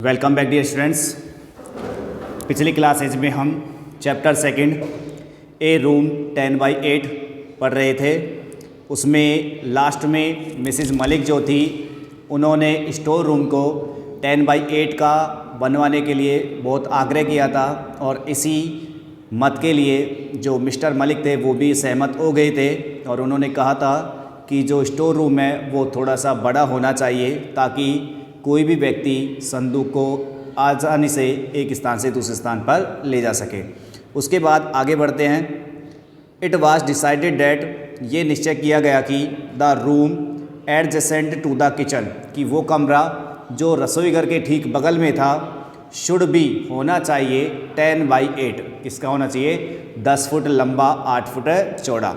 Welcome back dear students. पिछली classes में हम चैप्टर सेकंड ए रूम 10/8 पढ़ रहे थे। उसमें लास्ट में मिसेस मलिक जो थी उन्होंने स्टोर रूम को 10/8 का बनवाने के लिए बहुत आग्रह किया था और इसी मत के लिए जो मिस्टर मलिक थे वो भी सहमत हो गए थे और उन्होंने कहा था कि जो स्टोर रूम है वो थोड़ा सा बड़ा होना चाहिए ताकि कोई भी व्यक्ति संदूक को आसानी से एक स्थान से दूसरे स्थान पर ले जा सके। उसके बाद आगे बढ़ते हैं। इट वाज डिसाइडेड डैट, ये निश्चय किया गया कि the room adjacent to the kitchen, कि वो कमरा जो रसोई घर के ठीक बगल में था, शुड बी होना चाहिए 10/8, किसका होना चाहिए 10 फुट लंबा 8 फुट चौड़ा।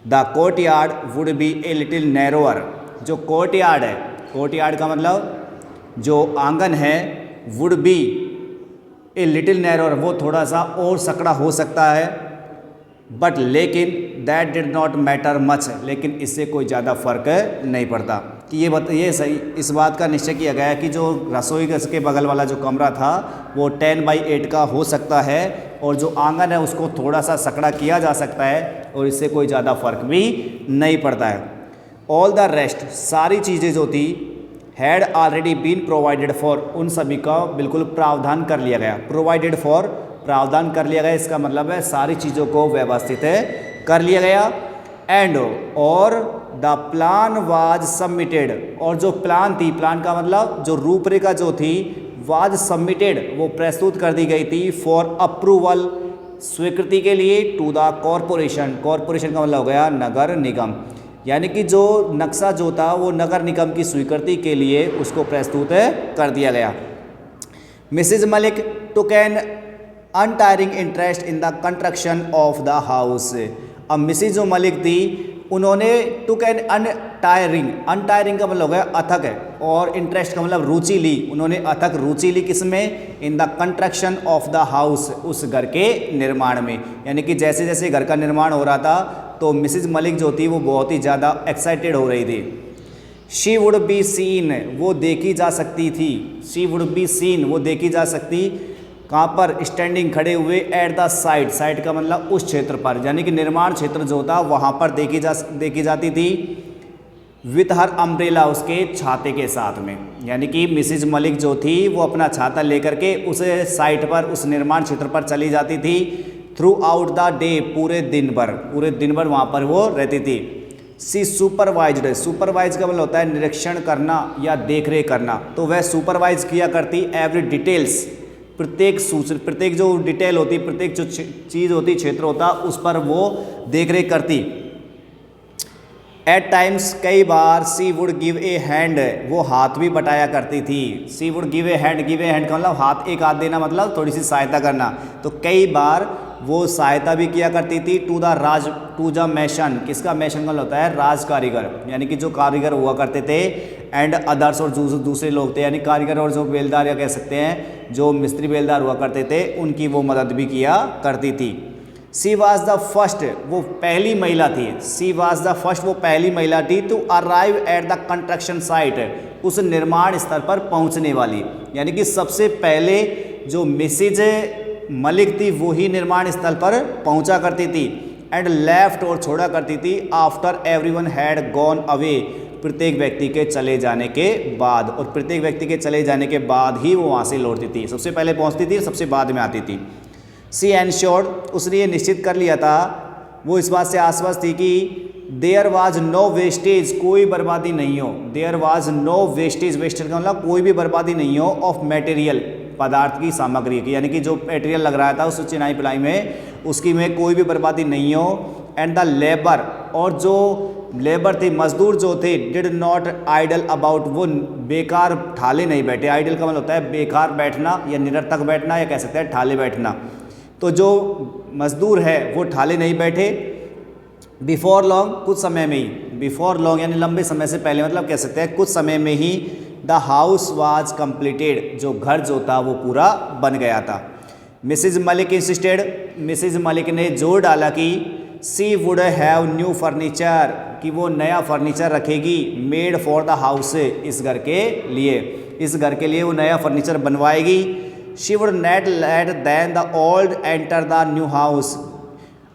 The court yard would be a little narrower, जो कोर्ट यार्ड है, कोर्ट यार्ड का मतलब जो आंगन है, would be a little narrower, वो थोड़ा सा और सकड़ा हो सकता है, बट लेकिन that did not matter much, लेकिन इससे कोई ज़्यादा फर्क नहीं पड़ता। कि ये सही इस बात का निश्चय किया गया कि जो रसोई घर के बगल वाला जो कमरा था वो 10/8 का हो सकता है और जो आंगन है उसको थोड़ा सा सकड़ा किया जा सकता है और इससे कोई ज़्यादा फर्क भी नहीं पड़ता है। ऑल द रेस्ट, सारी चीज़ें जो थी, had already been provided for, उन सभी का बिल्कुल प्रावधान कर लिया गया। प्रोवाइडेड फॉर, प्रावधान कर लिया गया, इसका मतलब है सारी चीज़ों को व्यवस्थित कर लिया गया। एंड और द प्लान वाज सबमिटेड, और जो प्लान थी, प्लान का मतलब जो रूपरेखा जो थी, वाज सबमिटेड, वो प्रस्तुत कर दी गई थी फॉर अप्रूवल, स्वीकृति के लिए, टू द कॉरपोरेशन, कॉरपोरेशन का मतलब हो गया नगर निगम, यानी कि जो नक्शा जो था वो नगर निगम की स्वीकृति के लिए उसको प्रस्तुत कर दिया गया। Mrs Malik took an untiring interest in the construction of the house. अब मिसेज जो मलिक थी उन्होंने टुक एन अनटायरिंग, अनटायरिंग का मतलब हो गया अथक है, और इंटरेस्ट का मतलब रुचि ली, उन्होंने अथक रुचि ली किसमें, इन the construction of the house, उस घर के निर्माण में। यानी कि जैसे जैसे घर का निर्माण हो रहा था तो मिसेज मलिक जो थी वो बहुत ही ज़्यादा एक्साइटेड हो रही थी। शी वुड बी सीन, वो देखी जा सकती थी, शी वुड बी सीन, वो देखी जा सकती, कहाँ पर, स्टैंडिंग खड़े हुए, एट द साइड, साइड का मतलब उस क्षेत्र पर, यानी कि निर्माण क्षेत्र जो था वहाँ पर देखी जाती थी, विथ हर अम्ब्रेला, उसके छाते के साथ में। यानी कि मिसेज मलिक जो थी वो अपना छाता लेकर के उस साइट पर, उस निर्माण क्षेत्र पर चली जाती थी, थ्रू आउट द डे, पूरे दिन भर वहाँ पर वो रहती थी। सी सुपरवाइज्ड, सुपरवाइज का मतलब होता है निरीक्षण करना या देख रेख करना, तो वह सुपरवाइज किया करती एवरी डिटेल्स, प्रत्येक जो डिटेल होती, प्रत्येक जो चीज़ होती, क्षेत्र होता, उस पर वो देख रेख करती। एट टाइम्स, कई बार, she would give a hand, वो हाथ भी बटाया करती थी। She would give a hand, give a hand का मतलब हाथ, एक हाथ देना मतलब थोड़ी सी सहायता करना, तो कई बार वो सहायता भी किया करती थी। टू द मैशन, किसका मैशन का होता है राज कारीगर, यानी कि जो कारीगर हुआ करते थे, एंड अदर्स, और दूसरे लोग थे, यानी कारीगर और जो बेलदार या कह सकते हैं जो मिस्त्री बेलदार हुआ करते थे, उनकी वो मदद भी किया करती थी। सी वाज द फर्स्ट, वो पहली महिला थी, सी वाज द फर्स्ट, वो पहली महिला थी to arrive at the construction site, उस निर्माण स्थल पर पहुंचने वाली, यानी कि सबसे पहले जो मिसेज मलिक थी वो ही निर्माण स्थल पर पहुंचा करती थी। एंड लेफ्ट, और छोड़ा करती थी, after everyone had gone away, प्रत्येक व्यक्ति के चले जाने के बाद, और प्रत्येक व्यक्ति के चले जाने के बाद ही वो वहाँ से लौटती थी, सबसे पहले पहुँचती थी, सबसे बाद में आती थी। सी एनश्योर्ड, उसने ये निश्चित कर लिया था, वो इस बात से आश्वस्त थी कि देयर वाज नो वेस्टेज, कोई बर्बादी नहीं हो, there was no wastage, wastage का मतलब कोई भी बर्बादी नहीं हो, ऑफ मटेरियल, पदार्थ की, सामग्री की, यानी कि जो मटेरियल लग रहा था उस चिनाई पिलाई में, उसकी में कोई भी बर्बादी नहीं हो। एंड द लेबर, और जो लेबर थी, मजदूर जो थे, डिड नॉट आइडल अबाउट, वो बेकार ठाले नहीं बैठे, आइडल का मतलब होता है बेकार बैठना या निरर्थक बैठना, या कह सकते हैं ठाले बैठना, तो जो मजदूर है वो ठाले नहीं बैठे। बिफोर लॉन्ग, कुछ समय में ही, बिफोर लॉन्ग यानी लंबे समय से पहले, मतलब कह सकते हैं कुछ समय में ही, द हाउस वाज कंप्लीटेड, जो घर जो था वो पूरा बन गया था। Mrs Malik insisted, Mrs Malik ने जोर डाला कि she would have new furniture, कि वो नया फर्नीचर रखेगी, मेड फॉर द हाउस, इस घर के लिए। इस घर के लिए वो नया फर्नीचर बनवाएगी। She would not let then the old enter the new house.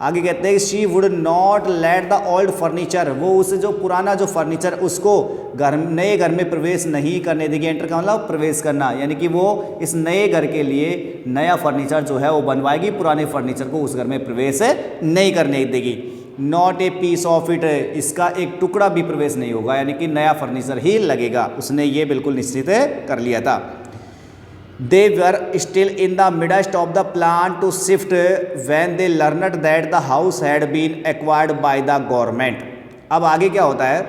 आगे कहते हैं she would not let the old furniture, वो उसे जो पुराना जो फर्नीचर उसको घर नए घर में प्रवेश नहीं करने देगी। एंटर का मतलब प्रवेश करना, यानी कि वो इस नए घर के लिए नया फर्नीचर जो है वो बनवाएगी, पुराने फर्नीचर को उस घर में प्रवेश नहीं करने देगी। Not a piece of it, इसका एक टुकड़ा भी प्रवेश नहीं होगा, यानी कि नया फर्नीचर ही लगेगा। उसने ये बिल्कुल निश्चित कर लिया था। They were still in the midst of the plan to shift when they learned that the house had been acquired by the government। अब आगे क्या होता है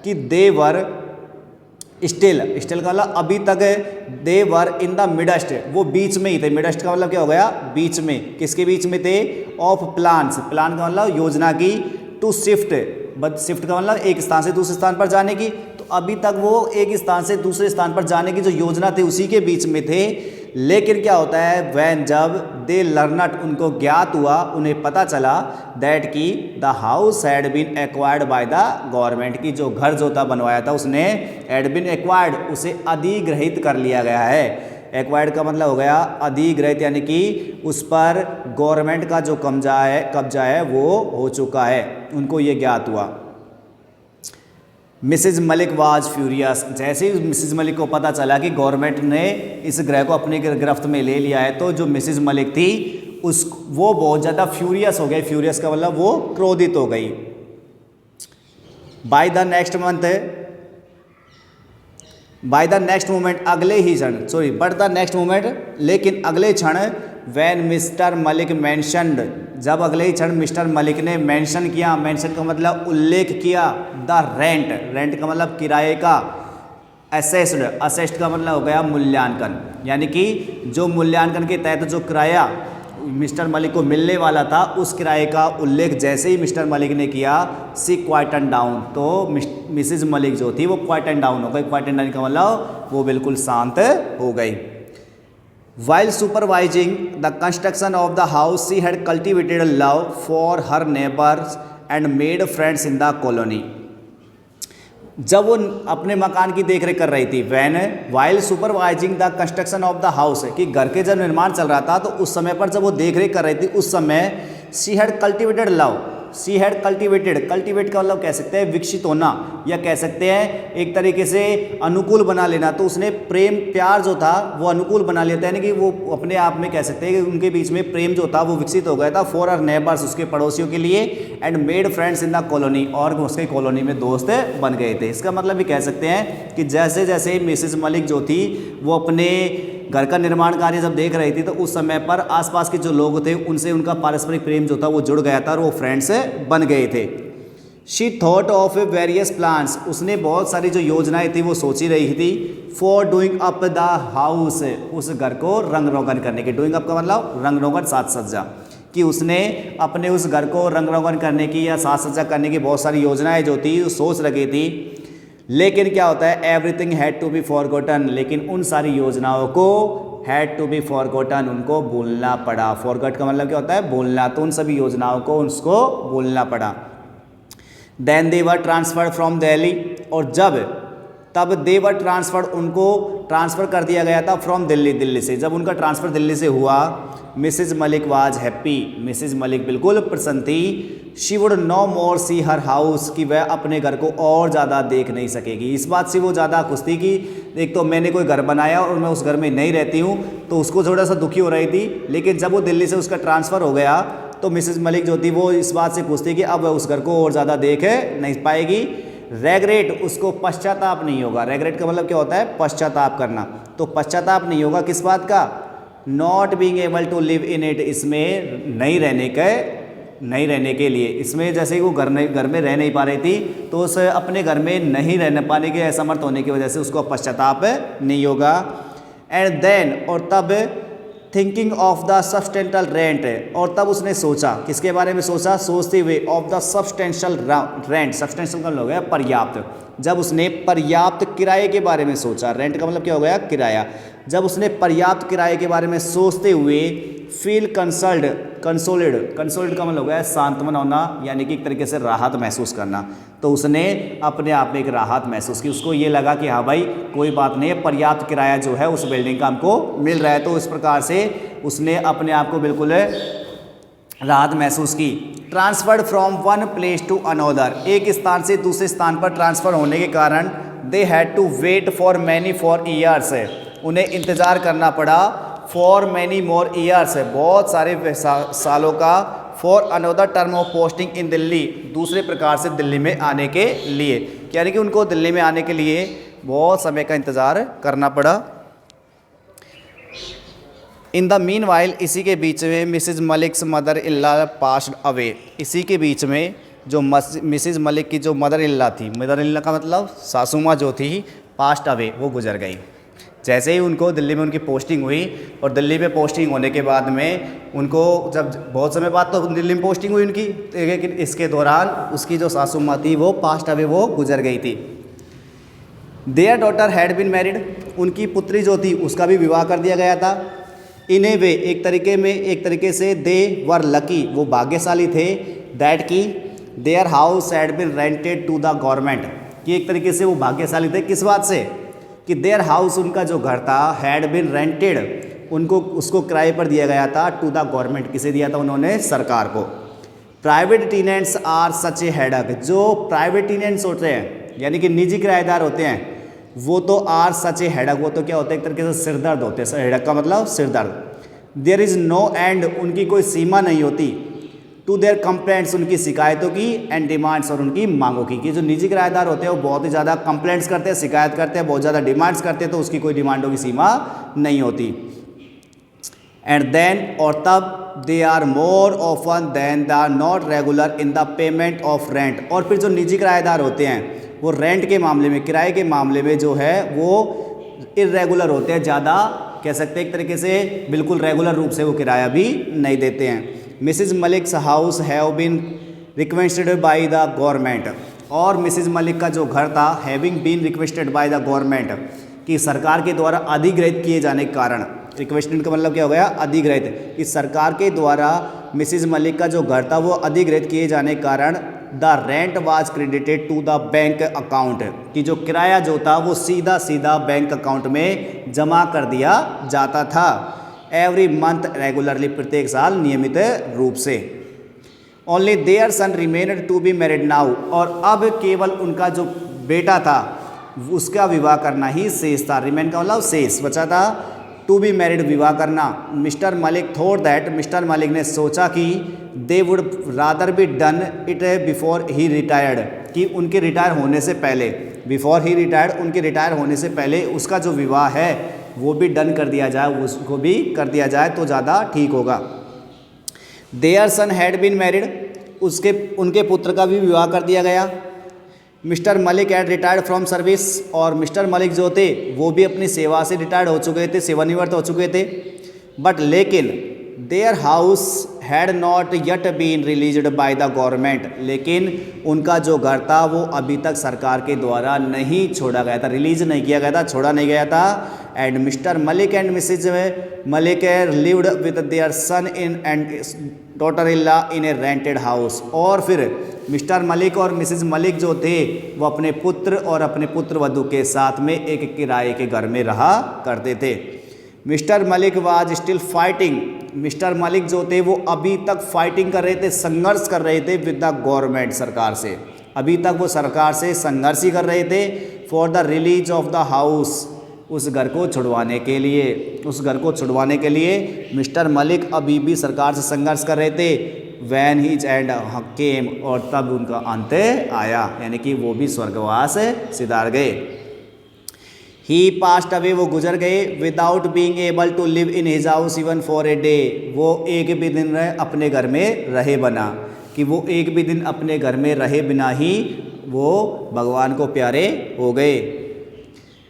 कि they were still का मतलब अभी तक, they were in the midst, वो बीच में ही थे। midst का मतलब क्या हो गया, बीच में। किसके बीच में थे, of plans, प्लान का मतलब योजना की, to shift, बट शिफ्ट का मतलब एक स्थान से दूसरे स्थान पर जाने की। तो अभी तक वो एक स्थान से दूसरे स्थान पर जाने की जो योजना थी उसी के बीच में थे। लेकिन क्या होता है, वैन जब दे लर्नट, उनको ज्ञात हुआ, उन्हें पता चला दैट की the house had been acquired by the government, की जो घर जो था बनवाया था उसने हैड बीन एक्वायर्ड, उसे अधिग्रहित कर लिया गया है। एक्वायर्ड का मतलब हो गया अधिग्रहित, यानी कि उस पर गवर्नमेंट का जो कब्जा है वो हो चुका है, उनको ये ज्ञात हुआ। मिसेज मलिक वाज फ्यूरियस, जैसे ही मिसेज मलिक को पता चला कि गवर्नमेंट ने इस ग्रह को अपनी गिरफ्त में ले लिया है, तो जो मिसेज मलिक थी वो बहुत ज़्यादा फ्यूरियस हो गई। फ्यूरियस का मतलब वो क्रोधित हो गई। बाय द नेक्स्ट मोमेंट, अगले ही क्षण, sorry but the next moment, लेकिन अगले क्षण, वैन मिस्टर मलिक मैंशनड, जब अगले ही क्षण मिस्टर मलिक ने मेंशन किया, मेंशन का मतलब उल्लेख किया, द रेंट का मतलब किराए का, असेस्ड का मतलब हो गया मूल्यांकन, यानी कि जो मूल्यांकन के तहत जो किराया मिस्टर मलिक को मिलने वाला था उस किराए का उल्लेख जैसे ही मिस्टर मलिक ने किया, सी क्वाइटन डाउन, तो मिसेज मलिक जो थी वो क्वाइटन डाउन हो गई। क्वाइटन डाउन का मतलब वो बिल्कुल शांत हो गई। While supervising the construction of the house, she had cultivated a love for her neighbors and made friends in the colony। जब वो अपने मकान की देखरेख कर रही थी, when while supervising the construction of the house, कि घर के जब निर्माण चल रहा था तो उस समय पर जब वो देखरेख कर रही थी उस समय she had cultivated love, she had cultivated, cultivate का मतलब कह सकते हैं विकसित होना, या कह सकते हैं एक तरीके से अनुकूल बना लेना। तो उसने प्रेम प्यार जो था वो अनुकूल बना लिया था, यानी कि वो अपने आप में कह सकते हैं कि उनके बीच में प्रेम जो था वो विकसित हो गया था। फॉर हर नेबर्स, उसके पड़ोसियों के लिए, and made friends in the colony, और उसके कॉलोनी में दोस्त बन गए थे। इसका मतलब भी कह सकते हैं कि जैसे जैसे मिसेज मलिक जो थी वो अपने घर का निर्माण कार्य जब देख रही थी तो उस समय पर आसपास के जो लोग थे उनसे उनका पारस्परिक प्रेम जो था वो जुड़ गया था और वो फ्रेंड्स बन गए थे। She thought of various plans, उसने बहुत सारी जो योजनाएं थी वो सोची रही थी। For doing up the house, उस घर को रंग रोगन करने के, डूइंग अप का मतलब रंग रोगन साज सज्जा, कि उसने अपने उस घर को रंग रोगन करने की या साज सज्जा करने की बहुत सारी योजनाएं जो थी सोच रखी थी। लेकिन क्या होता है, everything had to be forgotten, लेकिन उन सारी योजनाओं को हैड टू बी फॉरगॉटन, उनको भूलना पड़ा। फॉरगॉट का मतलब क्या होता है, भूलना, तो उन सभी योजनाओं को उसको भूलना पड़ा। Then they were transferred from Delhi, और तब दे वर ट्रांसफर्ड, उनको ट्रांसफ़र कर दिया गया था फ्रॉम दिल्ली से। जब उनका ट्रांसफ़र दिल्ली से हुआ, Mrs Malik was happy, Mrs Malik बिल्कुल प्रसन्न थी। She would no more see her house, कि वह अपने घर को और ज़्यादा देख नहीं सकेगी। इस बात से वो ज़्यादा खुश थी कि एक तो मैंने कोई घर बनाया और मैं उस घर में नहीं रहती हूँ, तो उसको थोड़ा सा दुखी हो रही थी। लेकिन जब वो दिल्ली से उसका ट्रांसफ़र हो गया तो मिसेज मलिक जो थी वो इस बात से खुश थी कि अब वह उस घर को और ज़्यादा देख नहीं पाएगी। रेग्रेट, उसको पश्चाताप नहीं होगा। रेग्रेट का मतलब क्या होता है, पश्चाताप करना। तो पश्चाताप नहीं होगा किस बात का, not being able to live in it, इसमें नहीं रहने के लिए। इसमें जैसे वो घर में रह नहीं पा रही थी तो उस अपने घर में नहीं रहने पाने के असमर्थ होने की वजह से उसको पश्चाताप नहीं होगा। एंड देन, और तब thinking of the substantial rent, और तब उसने सोचा, किसके बारे में सोचा, सोचते हुए, of the substantial rent, substantial का मतलब हो गया पर्याप्त। जब उसने पर्याप्त किराए के बारे में सोचा, रेंट का मतलब क्या हो गया, किराया। जब उसने पर्याप्त किराए के बारे में सोचते हुए फील कंसोल्ड का मतलब हो गया सांत्वना होना, यानी कि एक तरीके से राहत महसूस करना। तो उसने अपने आप में एक राहत महसूस की, उसको ये लगा कि हाँ भाई कोई बात नहीं है, पर्याप्त किराया जो है उस बिल्डिंग का हमको मिल रहा है। तो इस प्रकार से उसने अपने आप को बिल्कुल राहत महसूस की। Transferred from one place to another, एक स्थान से दूसरे स्थान पर ट्रांसफ़र होने के कारण they had to wait for years, उन्हें इंतज़ार करना पड़ा फॉर मैनी मोर ईयर्स, बहुत सारे सालों का, for another term of posting in Delhi, दूसरे प्रकार से दिल्ली में आने के लिए, यानी कि उनको दिल्ली में आने के लिए बहुत समय का इंतज़ार करना पड़ा। इन द मीन वाइल, इसी के बीच में मिसिज मलिक्स मदर इल्ला पास्ड अवे, इसी के बीच में जो मिसिज मलिक की जो मदर इल्ला थी, मदर इल्ला का मतलब सासू माँ जो थी, पास्ट अवे, वो गुजर गई। जैसे ही उनको दिल्ली में उनकी पोस्टिंग हुई, और दिल्ली में पोस्टिंग होने के बाद में उनको जब बहुत समय बाद तो दिल्ली में पोस्टिंग हुई उनकी, लेकिन इसके दौरान उसकी जो सासू माँ थी वो पास्ट अवे, वो गुजर गई थी। Their daughter had been married, उनकी पुत्री जो थी उसका भी विवाह कर दिया गया था। इन ए वे, एक तरीके से दे वर लकी, वो भाग्यशाली थे, दैट की their house had been rented to the government, कि एक तरीके से वो भाग्यशाली थे किस बात से, कि देयर हाउस, उनका जो घर था, हैड बीन रेंटेड, उनको उसको किराए पर दिया गया था, टू द गवर्नमेंट, किसे दिया था उन्होंने, सरकार को। Private tenants are such a headache, जो प्राइवेट टेनेंट्स होते हैं यानी कि निजी किराएदार होते हैं, वो तो आर सच ए हेडक, वो तो क्या होता है, एक तरीके से सिरदर्द होते हैं, हेडक का मतलब सिरदर्द। देयर इज़ नो एंड, उनकी कोई सीमा नहीं होती, टू देयर कंप्लेंट्स, उनकी शिकायतों की, एंड डिमांड्स, और उनकी मांगों की, कि जो निजी किराएदार होते हैं वो बहुत ही ज़्यादा कंप्लेंट्स करते हैं, शिकायत करते हैं, बहुत ज़्यादा डिमांड्स करते हैं, तो उसकी कोई डिमांडों की सीमा नहीं होती। एंड देन, और तब, they are more often than the not regular in the payment of rent, और फिर जो निजी किराएदार होते हैं वो रेंट के मामले में, किराए के मामले में जो है वो इरेगुलर होते हैं, ज़्यादा कह सकते हैं एक तरीके से बिल्कुल रेगुलर रूप से वो किराया भी नहीं देते हैं। Mrs Malik's house have been requested by the government, और मिसिज मलिक का जो घर था, having been requested by the government, कि सरकार के द्वारा अधिग्रहित किए जाने के कारण, रिक्वेस्टेड का मतलब क्या हो गया, अधिग्रहित, कि सरकार के द्वारा मिसिज मलिक का जो घर था वो अधिग्रहित किए जाने के कारण the rent was credited to the bank account, कि जो किराया जो था वो सीधा बैंक अकाउंट में जमा कर दिया जाता था, एवरी मंथ रेगुलरली, प्रत्येक साल नियमित रूप से। Only their son remained to be married now, और अब केवल उनका जो बेटा था उसका विवाह करना ही शेष था, रिमेन का मतलब शेष बचा था, टू बी मैरिड, विवाह करना। Mister Malik thought that, mister Malik ने सोचा कि they would rather be done it before he retired, कि उनके रिटायर होने से पहले, बिफोर ही रिटायर्ड, उनके रिटायर होने से पहले उसका जो विवाह है वो भी डन कर दिया जाए, उसको भी कर दिया जाए तो ज़्यादा ठीक होगा। Their son had been married, उनके पुत्र का भी विवाह कर दिया गया। Mr Malik had retired from service, और मिस्टर मलिक जो थे वो भी अपनी सेवा से रिटायर्ड हो चुके थे, सेवानिवृत्त हो चुके थे। बट लेकिन their house had not yet been released by the government, लेकिन उनका जो घर था वो अभी तक सरकार के द्वारा नहीं छोड़ा गया था, रिलीज नहीं किया गया था, छोड़ा नहीं गया था। And Mr Malik and Mrs Malik lived with their son in and daughter in law in A rented house, और फिर मिस्टर मलिक और मिसिज मलिक जो थे वो अपने पुत्र और अपने पुत्र वधू के साथ में एक किराए के घर में रहा करते थे। Mister Malik was still fighting, mister Malik जो थे वो अभी तक फाइटिंग कर रहे थे, संघर्ष कर रहे थे विद द गवर्नमेंट, सरकार से, अभी तक वो सरकार से संघर्ष ही कर रहे थे। For the release of the house, उस घर को छुड़वाने के लिए, उस घर को छुड़वाने के लिए मिस्टर मलिक अभी भी सरकार से संघर्ष कर रहे थे। वैन हीज एंड केम, और तब उनका अंत आया, यानी कि वो भी स्वर्गवास सिधार गए। ही पास्ट अवे, वो गुजर गए। Without being able to live in his house even for a day, वो एक भी दिन अपने घर में रहे बना, कि वो एक भी दिन अपने घर में रहे बिना ही वो भगवान को प्यारे हो गए।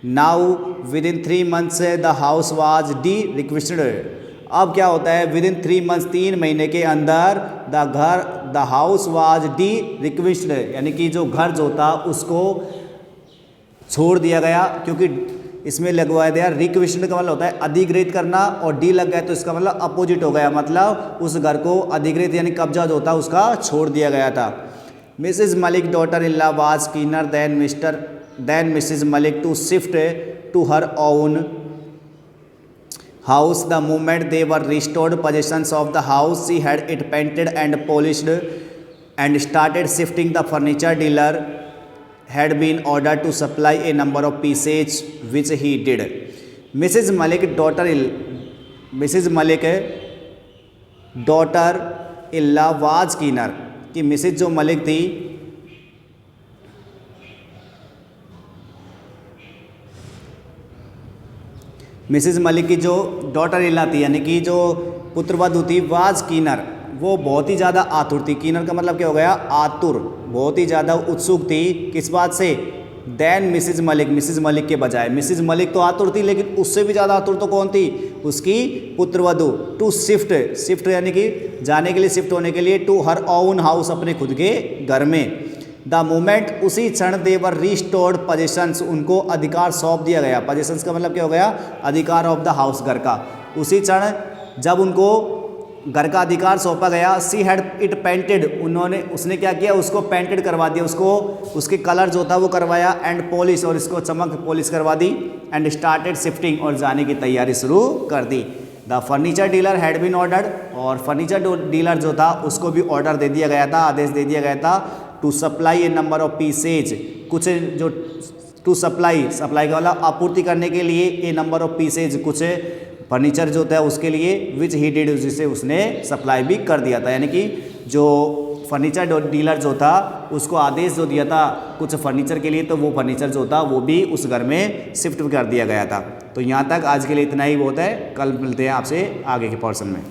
Now with in 3 months the house was D requested, अब क्या होता है, विद इन 3 months, 3 महीने के अंदर the house was D requested, यानी कि जो घर जो था उसको छोड़ दिया गया, क्योंकि इसमें लगवा दिया। रिक्विजिशन का मतलब होता है अधिग्रहित करना, और डी लग गया तो इसका मतलब अपोजिट हो गया, मतलब उस घर को अधिग्रहित यानी कब्जा जो होता है उसका छोड़ दिया गया था। Mrs Malik daughter in law was keener than Mrs Malik to shift to her own house. The moment they were restored possessions of the house, she had it painted and polished and started shifting. The furniture dealer had been ordered to supply a number of pieces, which he did. Mrs. Malik daughter illa was keener कि Mrs जो मलिक थी Mrs Malik की जो daughter इला थी यानी कि जो पुत्रवधू थी, वाज कीनर, वो बहुत ही ज़्यादा आतुर थी। कीनर का मतलब क्या हो गया, आतुर, बहुत ही ज़्यादा उत्सुक थी। किस बात से, देन मिसिज मलिक के बजाय। मिसिज मलिक तो आतुर थी, लेकिन उससे भी ज़्यादा आतुर तो कौन थी, उसकी पुत्रवधू। टू शिफ्ट यानी कि जाने के लिए, शिफ्ट होने के लिए, टू हर ओन हाउस, अपने खुद के घर में। द मोमेंट, उसी क्षण, देवर रिस्टोर्ड पोजेशंस, उनको अधिकार सौंप दिया गया। पोजेशंस का मतलब क्या हो गया, अधिकार ऑफ द हाउस, घर का। उसी क्षण जब उनको घर का अधिकार सौंपा गया, सी हैड इट पेंटेड, उसने क्या किया, उसको पेंटेड करवा दिया, उसको उसके कलर जो था वो करवाया, एंड पॉलिश, और इसको चमक पॉलिश करवा दी, एंड स्टार्टेड शिफ्टिंग, और जाने की तैयारी शुरू कर दी। The furniture dealer had been ordered, और फर्नीचर डीलर जो था उसको भी ऑर्डर दे दिया गया था, आदेश दे दिया गया था, to supply a number of pieces, कुछ जो टू सप्लाई का मतलब आपूर्ति करने के लिए, ए नंबर ऑफ पीसेज, कुछ फर्नीचर जो था उसके लिए, विच ही डिड, जिसे उसने सप्लाई भी कर दिया था। यानी कि जो फर्नीचर डीलर जो था उसको आदेश जो दिया था कुछ फर्नीचर के लिए, तो वो फर्नीचर जो था वो भी उस घर में शिफ्ट कर दिया गया था। तो यहाँ तक आज के लिए इतना ही बहुत है, कल मिलते हैं आपसे आगे के पोर्शन में।